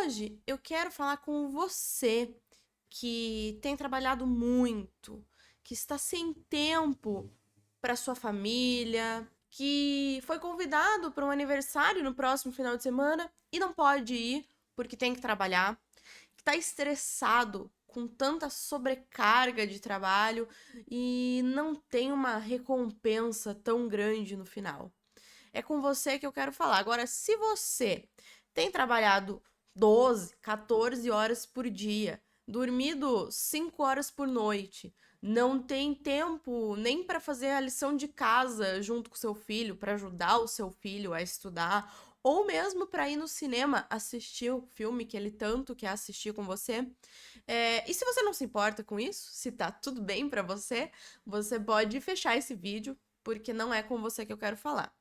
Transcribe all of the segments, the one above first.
hoje eu quero falar com você que tem trabalhado muito, que está sem tempo para sua família, que foi convidado para um aniversário no próximo final de semana e não pode ir porque tem que trabalhar, que está estressado com tanta sobrecarga de trabalho e não tem uma recompensa tão grande no final. É com você que eu quero falar. Agora, se você tem trabalhado 12, 14 horas por dia, dormido 5 horas por noite, não tem tempo nem para fazer a lição de casa junto com seu filho, para ajudar o seu filho a estudar, ou mesmo para ir no cinema assistir o filme que ele tanto quer assistir com você. E se você não se importa com isso, se tá tudo bem para você, você pode fechar esse vídeo, porque não é com você que eu quero falar.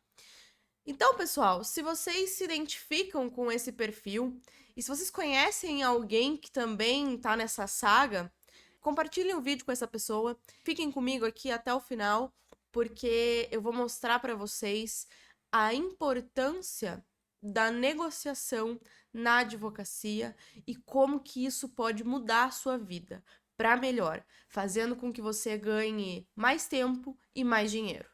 Então, pessoal, se vocês se identificam com esse perfil e se vocês conhecem alguém que também tá nessa saga, compartilhem o vídeo com essa pessoa. Fiquem comigo aqui até o final, porque eu vou mostrar para vocês a importância da negociação na advocacia e como que isso pode mudar a sua vida para melhor, fazendo com que você ganhe mais tempo e mais dinheiro.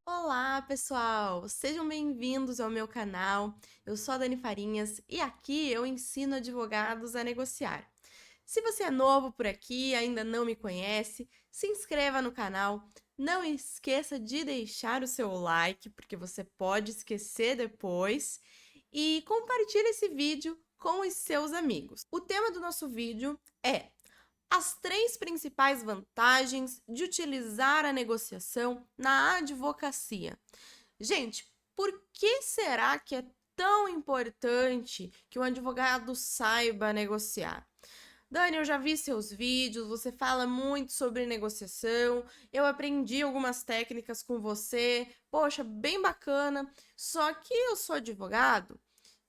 Olá, pessoal! Sejam bem-vindos ao meu canal. Eu sou a Dani Farinhas e aqui eu ensino advogados a negociar. Se você é novo por aqui e ainda não me conhece, se inscreva no canal. Não esqueça de deixar o seu like, porque você pode esquecer depois. E compartilhe esse vídeo com os seus amigos. O tema do nosso vídeo é as 3 principais vantagens de utilizar a negociação na advocacia. Gente, por que será que é tão importante que um advogado saiba negociar? Dani, eu já vi seus vídeos, você fala muito sobre negociação, eu aprendi algumas técnicas com você, poxa, bem bacana, só que eu sou advogado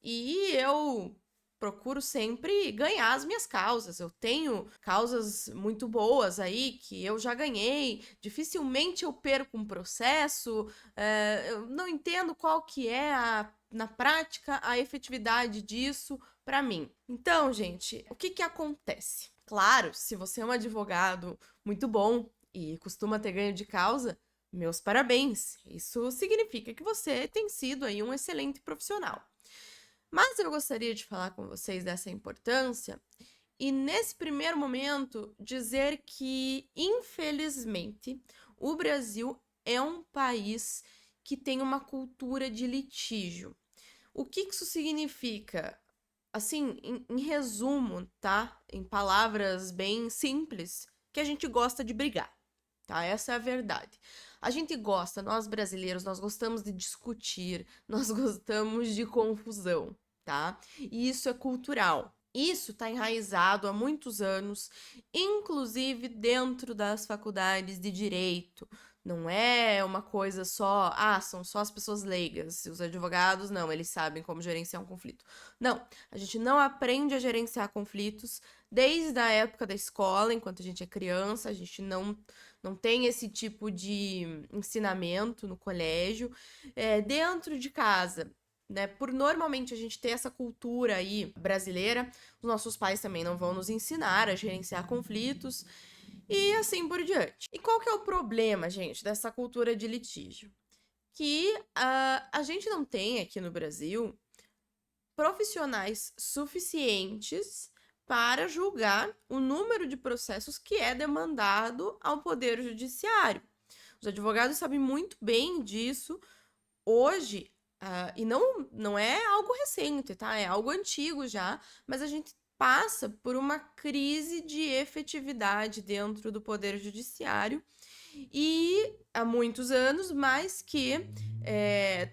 e eu procuro sempre ganhar as minhas causas. Eu tenho causas muito boas aí que eu já ganhei. Dificilmente eu perco um processo. Eu não entendo qual que é na prática a efetividade disso para mim. Então, gente, o que que acontece? Claro, se você é um advogado muito bom e costuma ter ganho de causa, meus parabéns. Isso significa que você tem sido aí um excelente profissional. Mas eu gostaria de falar com vocês dessa importância e, nesse primeiro momento, dizer que, infelizmente, o Brasil é um país que tem uma cultura de litígio. O que isso significa? Assim, em resumo, tá? Em palavras bem simples, que a gente gosta de brigar, tá? Essa é a verdade. A gente gosta, nós brasileiros, nós gostamos de discutir, nós gostamos de confusão, tá? E isso é cultural. Isso está enraizado há muitos anos, inclusive dentro das faculdades de direito. Não é uma coisa só, são só as pessoas leigas. Os advogados, não, eles sabem como gerenciar um conflito. Não, a gente não aprende a gerenciar conflitos desde a época da escola, enquanto a gente é criança, a gente não tem esse tipo de ensinamento no colégio. Dentro de casa, né? Por normalmente a gente ter essa cultura aí brasileira, os nossos pais também não vão nos ensinar a gerenciar conflitos e assim por diante. E qual que é o problema, gente, dessa cultura de litígio? Que a gente não tem aqui no Brasil profissionais suficientes para julgar o número de processos que é demandado ao Poder Judiciário. Os advogados sabem muito bem disso hoje, e não é algo recente, tá? É algo antigo já, mas a gente passa por uma crise de efetividade dentro do Poder Judiciário e há muitos anos, mas que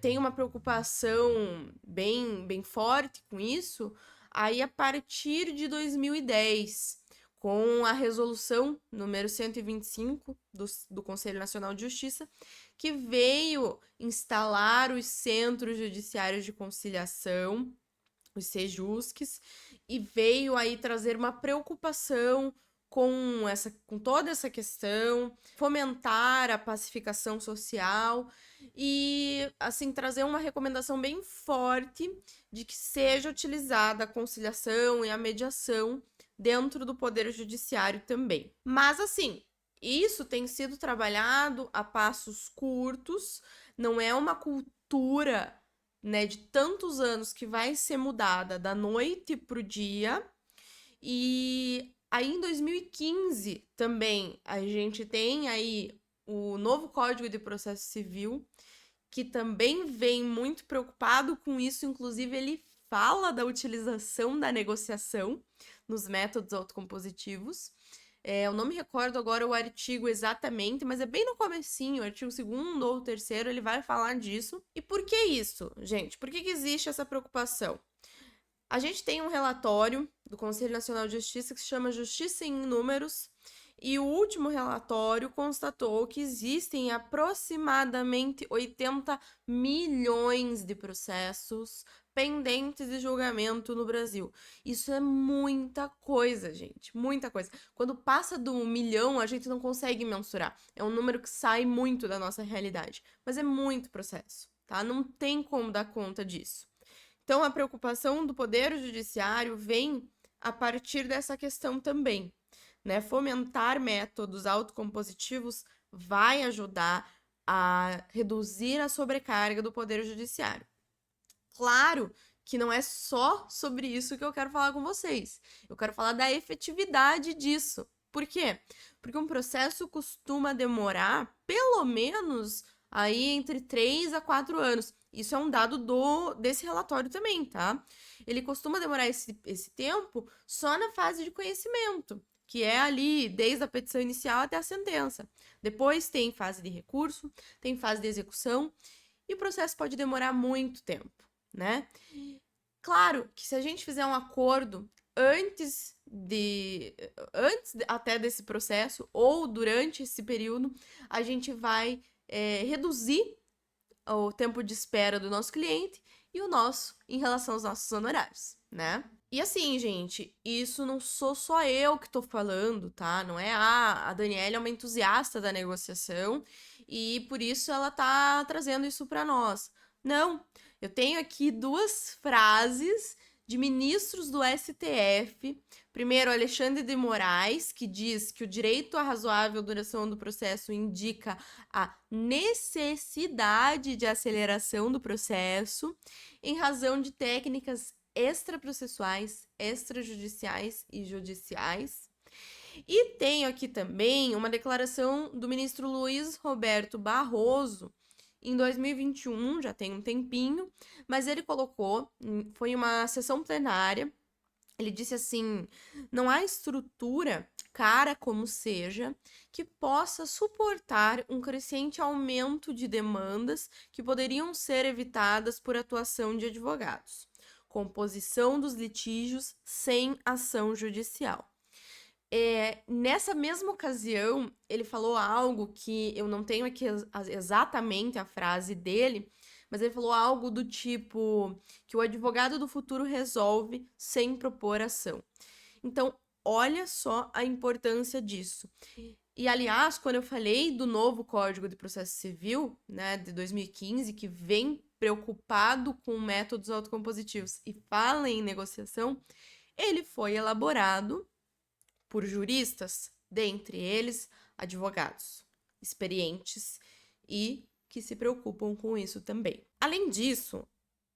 tem uma preocupação bem forte com isso, aí a partir de 2010, com a resolução número 125 do Conselho Nacional de Justiça, que veio instalar os Centros Judiciários de Conciliação, os CEJUSCs, e veio aí trazer uma preocupação com toda essa questão, fomentar a pacificação social e, assim, trazer uma recomendação bem forte de que seja utilizada a conciliação e a mediação dentro do Poder Judiciário também. Mas, assim, isso tem sido trabalhado a passos curtos, não é uma cultura, né, de tantos anos que vai ser mudada da noite para o dia. E aí, em 2015, também, a gente tem aí o novo Código de Processo Civil, que também vem muito preocupado com isso, inclusive ele fala da utilização da negociação nos métodos autocompositivos. Eu não me recordo agora o artigo exatamente, mas é bem no comecinho, o artigo 2º ou 3º, ele vai falar disso. E por que isso, gente? Por que existe essa preocupação? A gente tem um relatório do Conselho Nacional de Justiça que se chama Justiça em Números, e o último relatório constatou que existem aproximadamente 80 milhões de processos pendentes de julgamento no Brasil. Isso é muita coisa, gente, muita coisa. Quando passa do 1 milhão, a gente não consegue mensurar. É um número que sai muito da nossa realidade, mas é muito processo, tá? Não tem como dar conta disso. Então, a preocupação do Poder Judiciário vem a partir dessa questão também, né? Fomentar métodos autocompositivos vai ajudar a reduzir a sobrecarga do Poder Judiciário. Claro que não é só sobre isso que eu quero falar com vocês. Eu quero falar da efetividade disso. Por quê? Porque um processo costuma demorar pelo menos aí entre 3 a 4 anos. Isso é um dado desse relatório também, tá? Ele costuma demorar esse tempo só na fase de conhecimento, que é ali desde a petição inicial até a sentença. Depois tem fase de recurso, tem fase de execução, e o processo pode demorar muito tempo, né? Claro que se a gente fizer um acordo antes até desse processo ou durante esse período, a gente vai reduzir o tempo de espera do nosso cliente e o nosso em relação aos nossos honorários, né? E assim, gente, isso não sou só eu que tô falando, tá? Não é a Daniela é uma entusiasta da negociação e por isso ela tá trazendo isso para nós. Não, eu tenho aqui 2 frases de ministros do STF. Primeiro, Alexandre de Moraes, que diz que o direito à razoável duração do processo indica a necessidade de aceleração do processo em razão de técnicas extraprocessuais, extrajudiciais e judiciais. E tenho aqui também uma declaração do ministro Luiz Roberto Barroso, em 2021, já tem um tempinho, mas ele colocou, foi uma sessão plenária, ele disse assim: não há estrutura, cara como seja, que possa suportar um crescente aumento de demandas que poderiam ser evitadas por atuação de advogados. Composição dos litígios sem ação judicial. Nessa mesma ocasião, ele falou algo que eu não tenho aqui exatamente a frase dele, mas ele falou algo do tipo que o advogado do futuro resolve sem propor ação. Então, olha só a importância disso. E, aliás, quando eu falei do novo Código de Processo Civil, né, de 2015, que vem preocupado com métodos autocompositivos e fala em negociação, ele foi elaborado por juristas, dentre eles advogados experientes e que se preocupam com isso também. Além disso,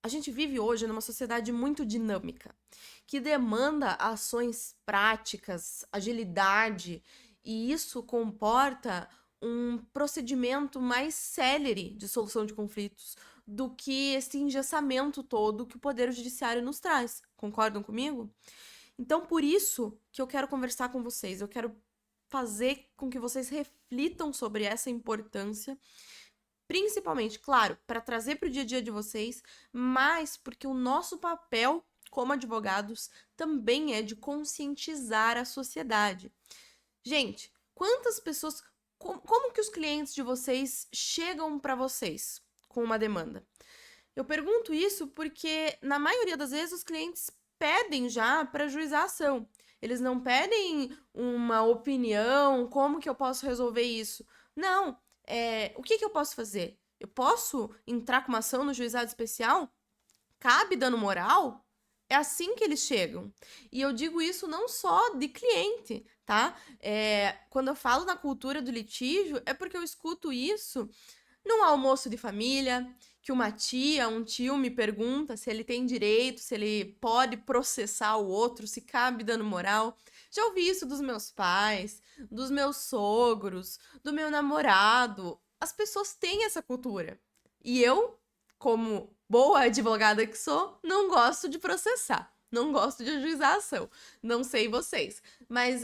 a gente vive hoje numa sociedade muito dinâmica, que demanda ações práticas, agilidade, e isso comporta um procedimento mais célere de solução de conflitos do que esse engessamento todo que o Poder Judiciário nos traz. Concordam comigo? Então, por isso que eu quero conversar com vocês, eu quero fazer com que vocês reflitam sobre essa importância, principalmente, claro, para trazer para o dia a dia de vocês, mas porque o nosso papel como advogados também é de conscientizar a sociedade. Gente, quantas pessoas, como que os clientes de vocês chegam para vocês com uma demanda? Eu pergunto isso porque, na maioria das vezes, os clientes pedem já para ajuizar a ação. Eles não pedem uma opinião, como que eu posso resolver isso? Não, o que eu posso fazer? Eu posso entrar com uma ação no juizado especial? Cabe dano moral? É assim que eles chegam. E eu digo isso não só de cliente, tá? Quando eu falo na cultura do litígio, é porque eu escuto isso num almoço de família, que uma tia, um tio me pergunta se ele tem direito, se ele pode processar o outro, se cabe dano moral. Já ouvi isso dos meus pais, dos meus sogros, do meu namorado. As pessoas têm essa cultura. E eu, como boa advogada que sou, não gosto de processar. Não gosto de ajuizar a ação. Não sei vocês. Mas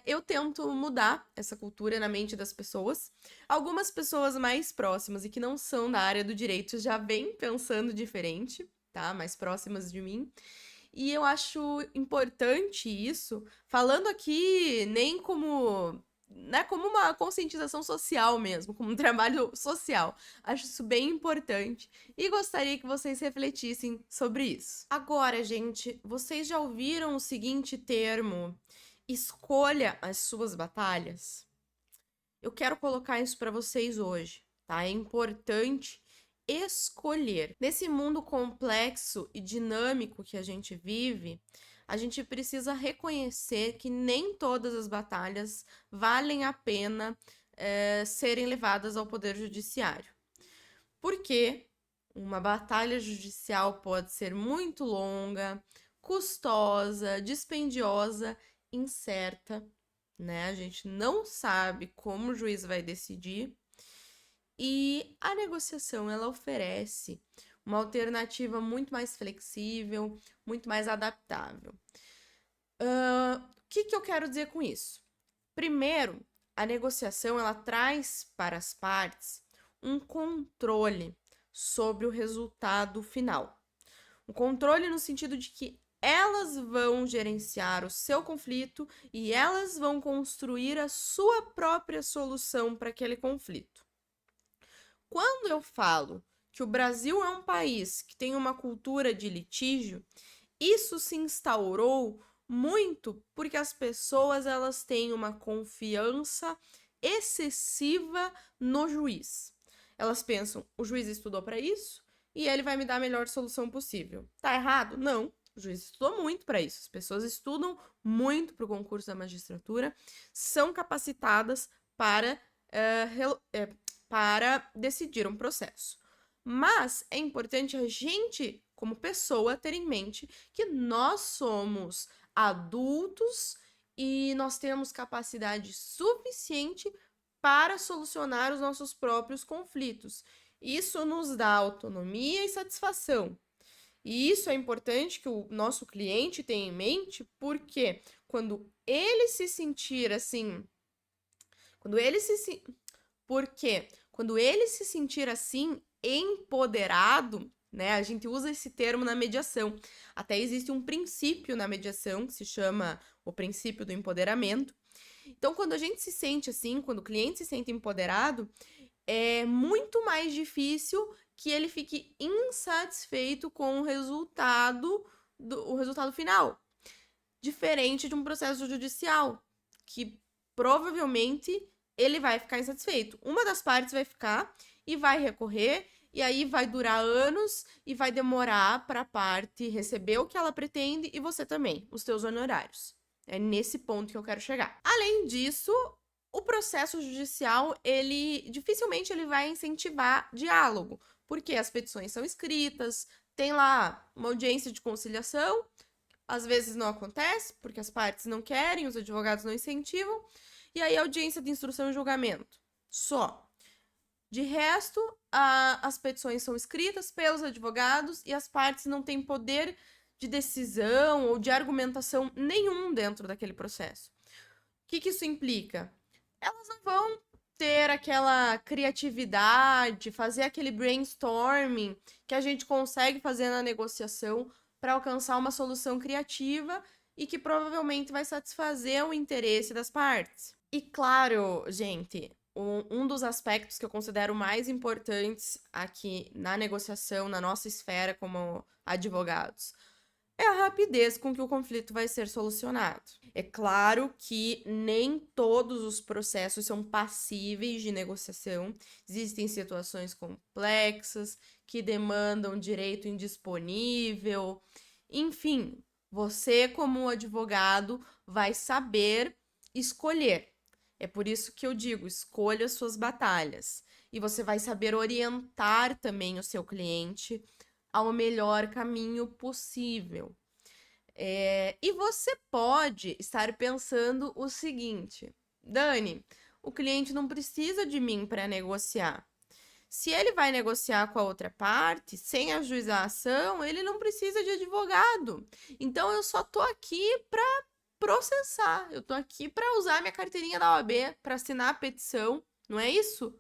eu tento mudar essa cultura na mente das pessoas. Algumas pessoas mais próximas e que não são da área do direito já vêm pensando diferente, tá? Mais próximas de mim. E eu acho importante isso, falando aqui nem como, né, como uma conscientização social mesmo, como um trabalho social. Acho isso bem importante e gostaria que vocês refletissem sobre isso. Agora, gente, vocês já ouviram o seguinte termo: escolha as suas batalhas? Eu quero colocar isso para vocês hoje, tá? É importante escolher. Nesse mundo complexo e dinâmico que a gente vive, a gente precisa reconhecer que nem todas as batalhas valem a pena serem levadas ao Poder Judiciário. Porque uma batalha judicial pode ser muito longa, custosa, dispendiosa, incerta, né? A gente não sabe como o juiz vai decidir. E a negociação, ela oferece uma alternativa muito mais flexível, muito mais adaptável. O que eu quero dizer com isso? Primeiro, a negociação, ela traz para as partes um controle sobre o resultado final. Um controle no sentido de que elas vão gerenciar o seu conflito e elas vão construir a sua própria solução para aquele conflito. Quando eu falo que o Brasil é um país que tem uma cultura de litígio, isso se instaurou muito porque as pessoas elas têm uma confiança excessiva no juiz. Elas pensam, o juiz estudou para isso e ele vai me dar a melhor solução possível. Tá errado? Não. O juiz estudou muito para isso. As pessoas estudam muito para o concurso da magistratura, são capacitadas para decidir um processo. Mas é importante a gente, como pessoa, ter em mente que nós somos adultos e nós temos capacidade suficiente para solucionar os nossos próprios conflitos. Isso nos dá autonomia e satisfação. E isso é importante que o nosso cliente tenha em mente, porque quando ele se sentir assim, quando ele se sentir assim empoderado, né? A gente usa esse termo na mediação. Até existe um princípio na mediação que se chama o princípio do empoderamento. Então, quando a gente se sente assim, quando o cliente se sente empoderado, é muito mais difícil que ele fique insatisfeito com o resultado final. Diferente de um processo judicial, que provavelmente ele vai ficar insatisfeito. Uma das partes vai ficar e vai recorrer, e aí vai durar anos e vai demorar para a parte receber o que ela pretende e você também, os teus honorários. É nesse ponto que eu quero chegar. Além disso, o processo judicial, dificilmente ele vai incentivar diálogo, porque as petições são escritas, tem lá uma audiência de conciliação, às vezes não acontece, porque as partes não querem, os advogados não incentivam, e aí audiência de instrução e julgamento. Só. De resto, as petições são escritas pelos advogados e as partes não têm poder de decisão ou de argumentação nenhum dentro daquele processo. O que isso implica? Elas não vão ter aquela criatividade, fazer aquele brainstorming que a gente consegue fazer na negociação para alcançar uma solução criativa e que provavelmente vai satisfazer o interesse das partes. E claro, gente, um dos aspectos que eu considero mais importantes aqui na negociação, na nossa esfera como advogados, é a rapidez com que o conflito vai ser solucionado. É claro que nem todos os processos são passíveis de negociação. Existem situações complexas que demandam direito indisponível. Enfim, você, como advogado, vai saber escolher. É por isso que eu digo, escolha suas batalhas. E você vai saber orientar também o seu cliente ao melhor caminho possível. E você pode estar pensando o seguinte: Dani, o cliente não precisa de mim para negociar. Se ele vai negociar com a outra parte, sem ajuizar a ação, ele não precisa de advogado. Então eu só tô aqui para processar. Eu tô aqui para usar minha carteirinha da OAB para assinar a petição. Não é isso?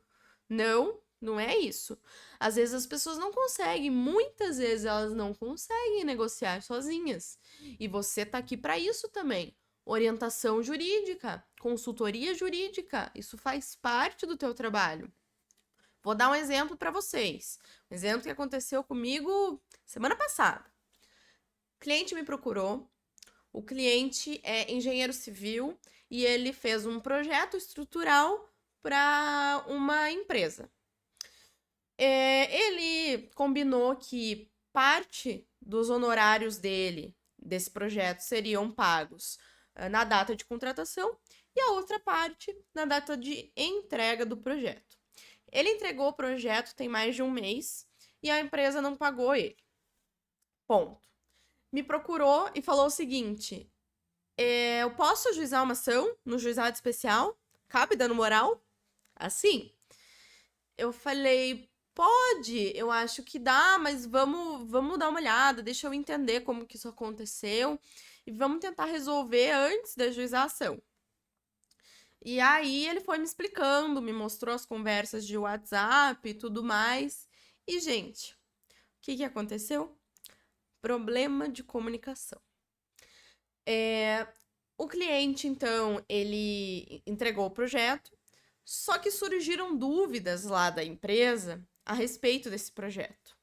Não, não é isso. Às vezes as pessoas não conseguem, muitas vezes elas não conseguem negociar sozinhas. E você tá aqui para isso também. Orientação jurídica, consultoria jurídica, isso faz parte do teu trabalho. Vou dar um exemplo para vocês. Um exemplo que aconteceu comigo semana passada. O cliente me procurou. O cliente é engenheiro civil e ele fez um projeto estrutural para uma empresa. Ele combinou que parte dos honorários desse projeto, seriam pagos na data de contratação e a outra parte na data de entrega do projeto. Ele entregou o projeto tem mais de um mês e a empresa não pagou ele. Ponto. Me procurou e falou o seguinte: eu posso ajuizar uma ação no juizado especial? Cabe dano moral? Assim? Eu falei, pode, eu acho que dá, mas vamos dar uma olhada, deixa eu entender como que isso aconteceu e vamos tentar resolver antes da ajuização. E aí ele foi me explicando, me mostrou as conversas de WhatsApp e tudo mais. E, gente, o que aconteceu? Problema de comunicação. O cliente, então, ele entregou o projeto, só que surgiram dúvidas lá da empresa a respeito desse projeto.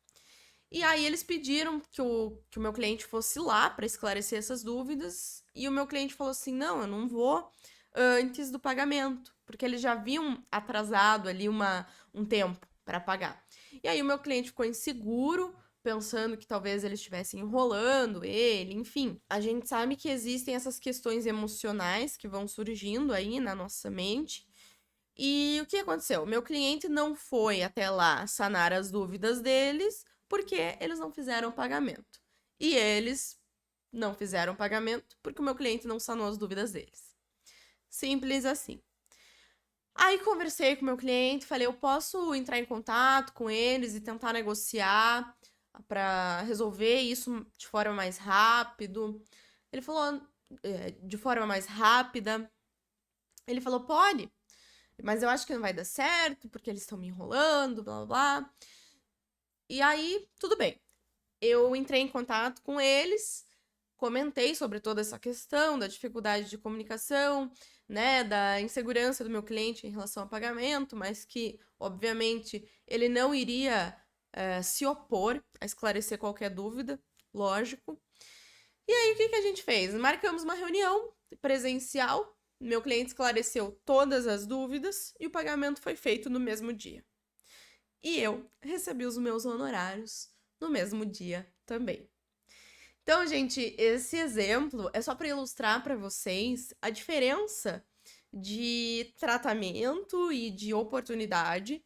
E aí eles pediram que o meu cliente fosse lá para esclarecer essas dúvidas, e o meu cliente falou assim: não, eu não vou antes do pagamento, porque eles já haviam atrasado ali um tempo para pagar. E aí o meu cliente ficou inseguro, pensando que talvez eles estivessem enrolando ele, enfim. A gente sabe que existem essas questões emocionais que vão surgindo aí na nossa mente. E o que aconteceu? Meu cliente não foi até lá sanar as dúvidas deles porque eles não fizeram pagamento. E eles não fizeram pagamento porque o meu cliente não sanou as dúvidas deles. Simples assim. Aí conversei com o meu cliente, falei, eu posso entrar em contato com eles e tentar negociar para resolver isso de forma mais rápido. Ele falou, de forma mais rápida. Ele falou, pode, mas eu acho que não vai dar certo, porque eles estão me enrolando, blá blá blá. E aí, tudo bem. Eu entrei em contato com eles, comentei sobre toda essa questão da dificuldade de comunicação, né, da insegurança do meu cliente em relação ao pagamento, mas que, obviamente, ele não iria se opor a esclarecer qualquer dúvida, lógico. E aí, o que a gente fez? Marcamos uma reunião presencial, meu cliente esclareceu todas as dúvidas e o pagamento foi feito no mesmo dia. E eu recebi os meus honorários no mesmo dia também. Então, gente, esse exemplo é só para ilustrar para vocês a diferença de tratamento e de oportunidade,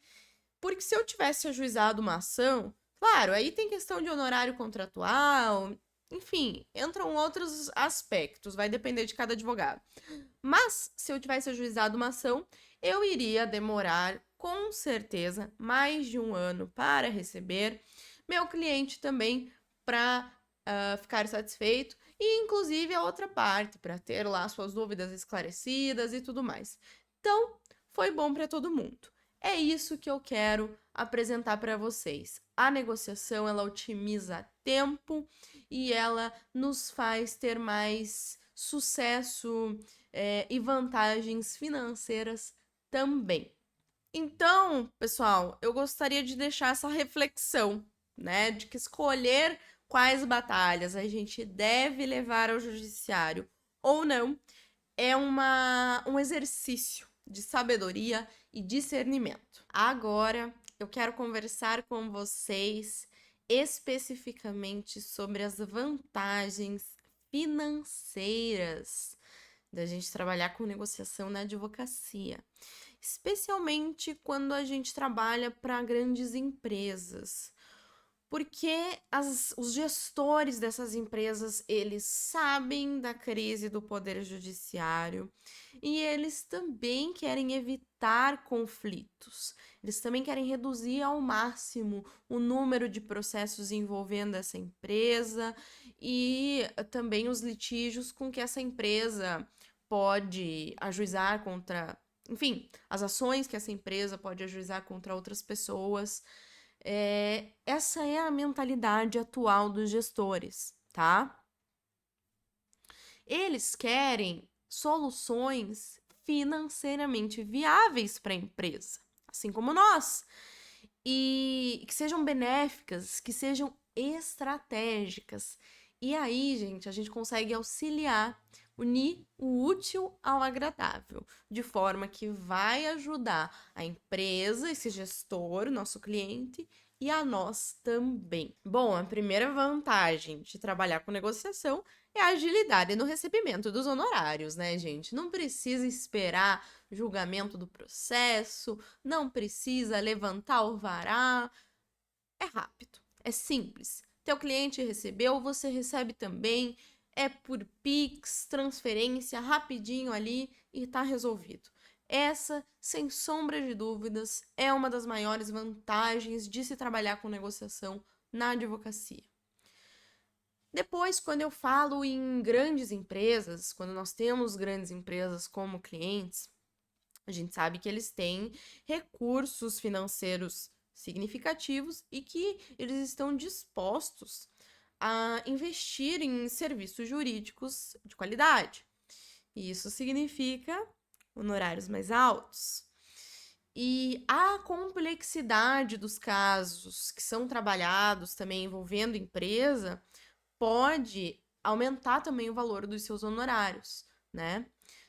porque se eu tivesse ajuizado uma ação, claro, aí tem questão de honorário contratual, enfim, entram outros aspectos, vai depender de cada advogado. Mas, se eu tivesse ajuizado uma ação, eu iria demorar, com certeza, mais de um ano para receber, meu cliente também para ficar satisfeito, e inclusive a outra parte, para ter lá suas dúvidas esclarecidas e tudo mais. Então, foi bom para todo mundo. É isso que eu quero apresentar para vocês. A negociação, ela otimiza tempo e ela nos faz ter mais sucesso e vantagens financeiras também. Então, pessoal, eu gostaria de deixar essa reflexão, né, de que escolher quais batalhas a gente deve levar ao judiciário ou não, é um exercício de sabedoria e discernimento. Agora, eu quero conversar com vocês especificamente sobre as vantagens financeiras da gente trabalhar com negociação na advocacia, especialmente quando a gente trabalha para grandes empresas. Porque os gestores dessas empresas, eles sabem da crise do poder judiciário e eles também querem evitar conflitos. Eles também querem reduzir ao máximo o número de processos envolvendo essa empresa e também os litígios com que essa empresa pode ajuizar contra, enfim, as ações que essa empresa pode ajuizar contra outras pessoas. Essa é a mentalidade atual dos gestores, tá? Eles querem soluções financeiramente viáveis para a empresa, assim como nós, e que sejam benéficas, que sejam estratégicas. E aí, gente, a gente consegue auxiliar, unir o útil ao agradável, de forma que vai ajudar a empresa, esse gestor, nosso cliente, e a nós também. Bom, a primeira vantagem de trabalhar com negociação é a agilidade no recebimento dos honorários, né, gente? Não precisa esperar julgamento do processo, não precisa levantar alvará. É rápido, é simples. Teu cliente recebeu, você recebe também. É por Pix, transferência, rapidinho ali e tá resolvido. Essa, sem sombra de dúvidas, é uma das maiores vantagens de se trabalhar com negociação na advocacia. Depois, quando eu falo em grandes empresas, quando nós temos grandes empresas como clientes, a gente sabe que eles têm recursos financeiros significativos e que eles estão dispostos a investir em serviços jurídicos de qualidade. E isso significa honorários mais altos. E a complexidade dos casos que são trabalhados também envolvendo empresa pode aumentar também o valor dos seus honorários, né?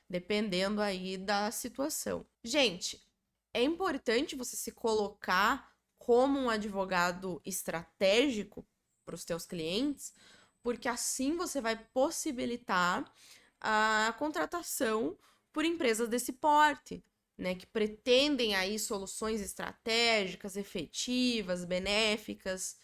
Dependendo aí da situação. Gente, é importante você se colocar como um advogado estratégico para os teus clientes, porque assim você vai possibilitar a contratação por empresas desse porte, né, que pretendem aí soluções estratégicas, efetivas, benéficas.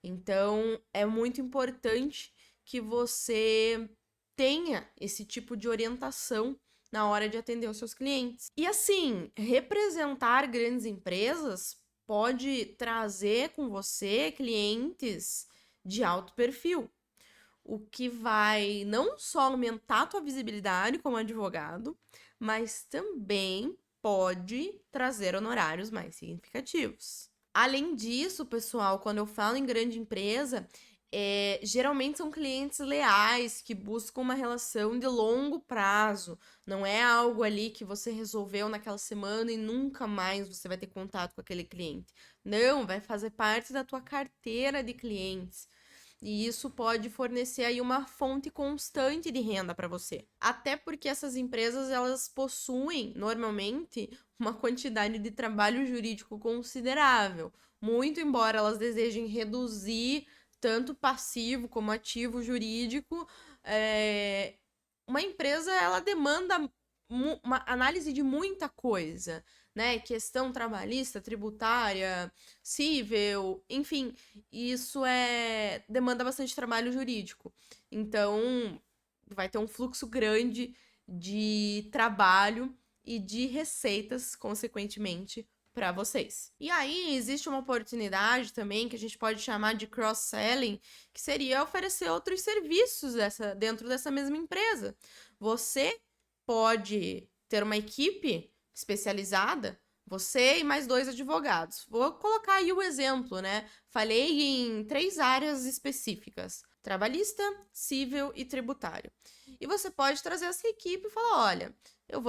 Então, é muito importante que você tenha esse tipo de orientação na hora de atender os seus clientes. E assim, representar grandes empresas pode trazer com você clientes de alto perfil, o que vai não só aumentar a tua visibilidade como advogado, mas também pode trazer honorários mais significativos. Além disso, pessoal, quando eu falo em grande empresa, geralmente são clientes leais que buscam uma relação de longo prazo. Não é algo ali que você resolveu naquela semana e nunca mais você vai ter contato com aquele cliente. Não, vai fazer parte da tua carteira de clientes. E isso pode fornecer aí uma fonte constante de renda para você. Até porque essas empresas, elas possuem, normalmente, uma quantidade de trabalho jurídico considerável. Muito embora elas desejem reduzir tanto passivo como ativo jurídico, uma empresa, ela demanda uma análise de muita coisa, né? Questão trabalhista, tributária, civil, enfim, isso demanda bastante trabalho jurídico. Então, vai ter um fluxo grande de trabalho e de receitas, consequentemente, para vocês. E aí, existe uma oportunidade também que a gente pode chamar de cross-selling, que seria oferecer outros serviços dentro dessa mesma empresa. Você pode ter uma equipe especializada, você e mais 2 advogados. Vou colocar aí o exemplo, né? Falei em 3 áreas específicas: trabalhista, civil e tributário. E você pode trazer essa equipe e falar: olha, eu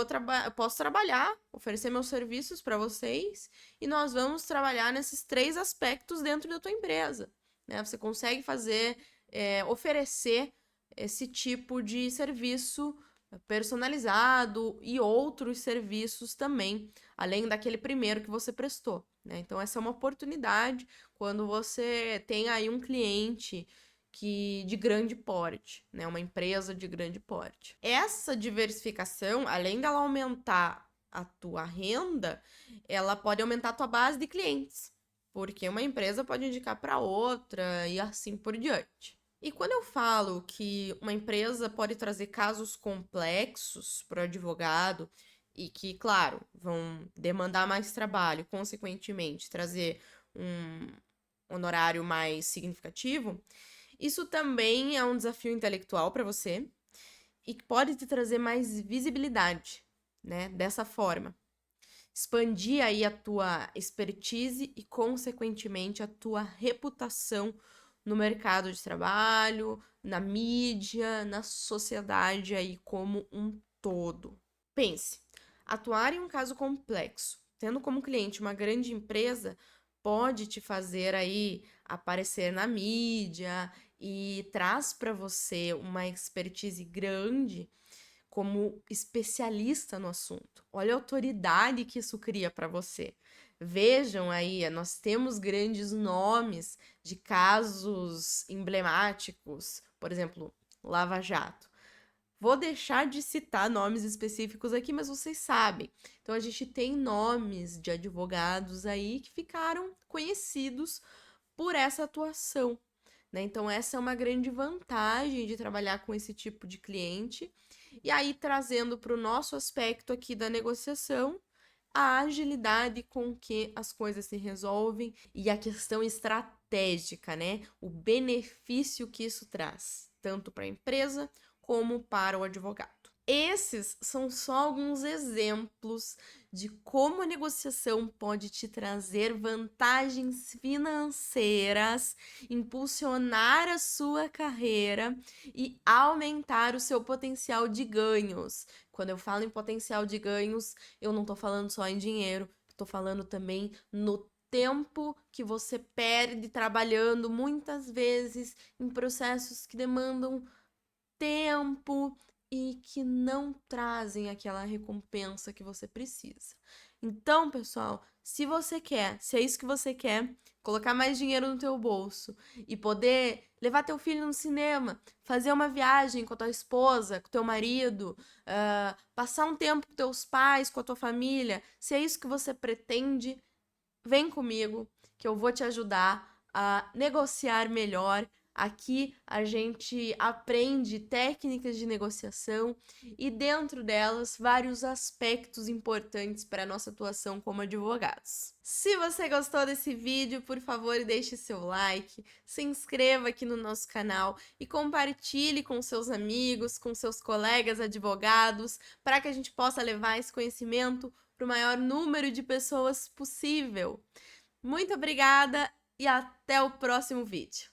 posso trabalhar, oferecer meus serviços para vocês e nós vamos trabalhar nesses 3 aspectos dentro da tua empresa, né? Você consegue fazer oferecer esse tipo de serviço personalizado e outros serviços também, além daquele primeiro que você prestou, né? Então, essa é uma oportunidade quando você tem aí um cliente de grande porte, né? Uma empresa de grande porte. Essa diversificação, além dela aumentar a tua renda, ela pode aumentar a tua base de clientes, porque uma empresa pode indicar para outra e assim por diante. E quando eu falo que uma empresa pode trazer casos complexos para o advogado e que, claro, vão demandar mais trabalho, consequentemente, trazer um honorário mais significativo, isso também é um desafio intelectual para você e que pode te trazer mais visibilidade, né? Dessa forma. Expandir aí a tua expertise e, consequentemente, a tua reputação no mercado de trabalho, na mídia, na sociedade aí como um todo. Pense, atuar em um caso complexo, tendo como cliente uma grande empresa, pode te fazer aí aparecer na mídia e traz para você uma expertise grande como especialista no assunto. Olha a autoridade que isso cria para você. Vejam aí, nós temos grandes nomes de casos emblemáticos, por exemplo, Lava Jato. Vou deixar de citar nomes específicos aqui, mas vocês sabem. Então, a gente tem nomes de advogados aí que ficaram conhecidos por essa atuação, né? Então, essa é uma grande vantagem de trabalhar com esse tipo de cliente. E aí, trazendo para o nosso aspecto aqui da negociação, a agilidade com que as coisas se resolvem e a questão estratégica, né? O benefício que isso traz, tanto para a empresa como para o advogado. Esses são só alguns exemplos de como a negociação pode te trazer vantagens financeiras, impulsionar a sua carreira e aumentar o seu potencial de ganhos. Quando eu falo em potencial de ganhos, eu não estou falando só em dinheiro, estou falando também no tempo que você perde trabalhando muitas vezes em processos que demandam tempo e que não trazem aquela recompensa que você precisa. Então, pessoal, se é isso que você quer, colocar mais dinheiro no teu bolso e poder levar teu filho no cinema, fazer uma viagem com a tua esposa, com teu marido, passar um tempo com teus pais, com a tua família, se é isso que você pretende, vem comigo que eu vou te ajudar a negociar melhor. Aqui a gente aprende técnicas de negociação e, dentro delas, vários aspectos importantes para a nossa atuação como advogados. Se você gostou desse vídeo, por favor, deixe seu like, se inscreva aqui no nosso canal e compartilhe com seus amigos, com seus colegas advogados, para que a gente possa levar esse conhecimento para o maior número de pessoas possível. Muito obrigada e até o próximo vídeo.